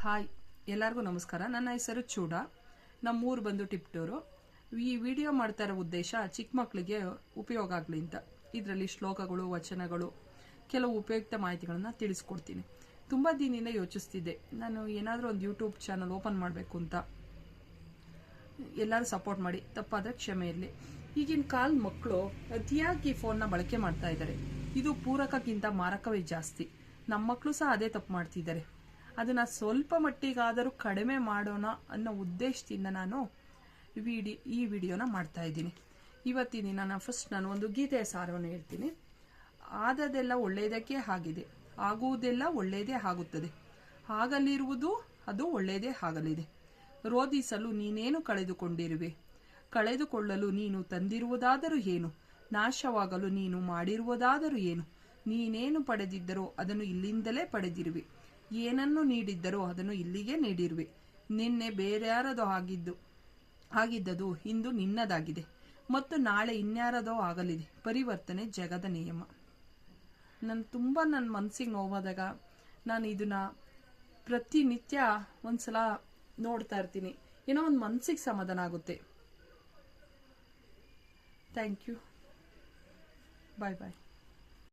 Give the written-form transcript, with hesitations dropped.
Hi, ಎಲ್ಲರಿಗೂ ನಮಸ್ಕಾರ. ನನ್ನ ಹೆಸರು ಚೂಡ. ನಮ್ಮೂರು ಬಂದು ಟಿಪ್ಟೂರು. ಈ ವಿಡಿಯೋ ಮಾಡ್ತಾ ಇರೋ ಉದ್ದೇಶ ಚಿಕ್ಕ ಮಕ್ಕಳಿಗೆ ಉಪಯೋಗ ಆಗಲಿ ಅಂತ. ಇದರಲ್ಲಿ ಶ್ಲೋಕಗಳು, ವಚನಗಳು, ಕೆಲವು ಉಪಯುಕ್ತ ಮಾಹಿತಿಗಳನ್ನು ತಿಳಿಸ್ಕೊಡ್ತೀನಿ. ತುಂಬ ದಿನದಿಂದ ಯೋಚಿಸ್ತಿದ್ದೆ, ನಾನು ಏನಾದರೂ ಒಂದು ಯೂಟ್ಯೂಬ್ ಚಾನಲ್ ಓಪನ್ ಮಾಡಬೇಕು ಅಂತ. ಎಲ್ಲರೂ ಸಪೋರ್ಟ್ ಮಾಡಿ, ತಪ್ಪಾದರೆ ಕ್ಷಮೆ ಇರಲಿ. ಈಗಿನ ಕಾಲ ಮಕ್ಕಳು ಅತಿಯಾಗಿ ಫೋನ್ನ ಬಳಕೆ ಮಾಡ್ತಾ ಇದ್ದಾರೆ. ಇದು ಪೂರಕಕ್ಕಿಂತ ಮಾರಕವೇ ಜಾಸ್ತಿ. ನಮ್ಮ ಮಕ್ಕಳು ಸಹ ಅದೇ ತಪ್ಪು ಮಾಡ್ತಿದ್ದಾರೆ. ಅದನ್ನು ಸ್ವಲ್ಪ ಮಟ್ಟಿಗಾದರೂ ಕಡಿಮೆ ಮಾಡೋಣ ಅನ್ನೋ ಉದ್ದೇಶದಿಂದ ನಾನು ಈ ವಿಡಿಯೋನ ಮಾಡ್ತಾ ಇದ್ದೀನಿ. ಇವತ್ತಿನ ನಾನು ಒಂದು ಗೀತೆಯ ಸಾರವನ್ನು ಹೇಳ್ತೀನಿ. ಆದದೆಲ್ಲ ಒಳ್ಳೆಯದಕ್ಕೆ ಆಗಿದೆ, ಆಗುವುದೆಲ್ಲ ಒಳ್ಳೆಯದೇ ಆಗುತ್ತದೆ, ಆಗಲಿರುವುದು ಅದು ಒಳ್ಳೆಯದೇ ಆಗಲಿದೆ. ರೋಧಿಸಲು ನೀನೇನು ಕಳೆದುಕೊಂಡಿರುವೆ, ಕಳೆದುಕೊಳ್ಳಲು ನೀನು ತಂದಿರುವುದಾದರೂ ಏನು, ನಾಶವಾಗಲು ನೀನು ಮಾಡಿರುವುದಾದರೂ ಏನು. ನೀನೇನು ಪಡೆದಿದ್ದರೋ ಅದನ್ನು ಇಲ್ಲಿಂದಲೇ ಪಡೆದಿರುವೆ, ಏನನ್ನು ನೀಡಿದ್ದರೋ ಅದನ್ನು ಇಲ್ಲಿಗೆ ನೀಡಿರುವೆ. ನಿನ್ನೆ ಬೇರ್ಯಾರದೋ ಆಗಿದ್ದದು ಇಂದು ನಿನ್ನದಾಗಿದೆ, ಮತ್ತು ನಾಳೆ ಇನ್ಯಾರದೋ ಆಗಲಿದೆ. ಪರಿವರ್ತನೆ ಜಗದ ನಿಯಮ. ನನ್ನ ಮನಸ್ಸಿಗೆ ನೋವಾದಾಗ ನಾನು ಇದನ್ನ ಪ್ರತಿನಿತ್ಯ ಒಂದ್ಸಲ ನೋಡ್ತಾ ಇರ್ತೀನಿ. ಏನೋ ಒಂದು ಮನಸ್ಸಿಗೆ ಸಮಾಧಾನ ಆಗುತ್ತೆ. Thank you. Bye bye.